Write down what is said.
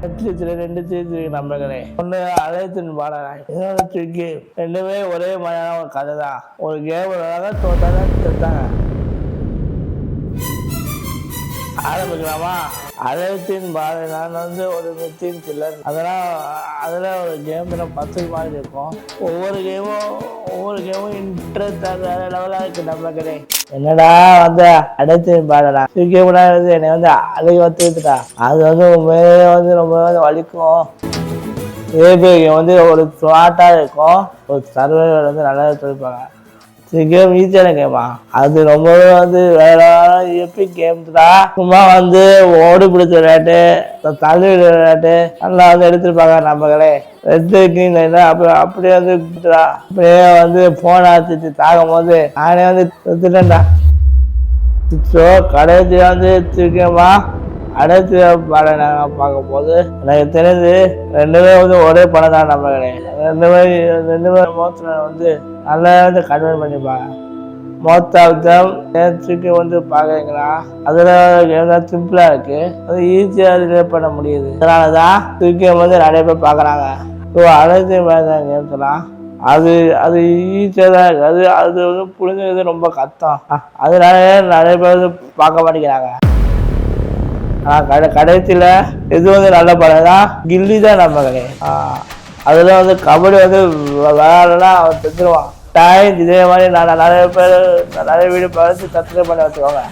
நெட்ஃபிளிக்ஸ்ல 2 series இருக்கு நம்பர்களே. ஒன்று அழைத்தின் பாடலாய், இன்னொன்று ட்விக்கி. ரெண்டுமே ஒரே மாதிரியான ஒரு கதை தான். ஒரு கேம் விளையாட தோத்தாங்க செத்தாங்க. ஆரம்பிக்கலாமா? அழைத்தின் பாடல் நான் ஒரு மித்தின் சில்லர். அதில் ஒரு கேம்ல 10 மாதிரி இருக்கும். ஒவ்வொரு கேமும் இன்ட்ரெஸ்ட் லெவலாக இருக்கு நம்மளே. என்னடா அடைத்தின் பாடலா கேம்னா என்னை அழுகி வந்துட்டா. அது உண்மையிலே ரொம்ப வலிக்கும். ஒரு ஸ்மார்ட்டா இருக்கும். ஒரு சர்வைவர் நல்லா சொல்லிப்பாங்க. கேம் ஈஸியான கேமா? அது ரொம்பவே வேற எப்பிக் கேம்ஸ்டா. சும்மா ஓடி பிடிச்ச விளையாட்டு, தள்ளி விளையாட்டு நல்லா எடுத்துருப்பாங்க நம்மளே. அப்படியே அப்படியே போன் ஆச்சு தாகும் போது நானே எடுத்துட்டேன்டா. கடைசி திருக்கேமா அடைத்து பாடம் பார்க்கும் போது எனக்கு தெரிஞ்சு ரெண்டுமே ஒரே படம் தான் நம்மளே. ரெண்டுமே மோத்துல நல்லா கன்வெர்ட் பண்ணிப்பாங்க. மோஸ்ட் ஆஃப் தம் நேற்றுக்கு பார்க்குறீங்களா? அதில் சிம்பிளாக இருக்கு. அது ஈஸியாக ரிலேட் பண்ண முடியுது. அதனால தான் திருக்கே நிறைய பேர் பார்க்குறாங்க. ஸோ அடைத்து கேம்ஸ்லாம் அது ஈஸியாக தான் இருக்குது. அது புரிஞ்சுக்கிறது ரொம்ப கஷ்டம். அதனால நிறைய பேர் பார்க்க மாட்டேங்கிறாங்க. ஆனால் கடைசியில் எது நல்ல படம் தான் கில்லி தான் நம்மளே. அதில் கபடி விளையாடனா அவன் செத்துருவான். டைம் இதே மாதிரி நான் நிறைய வீடியோ பார்த்து சப்ஸ்கிரைப் பண்ணி வச்சுக்கோங்க.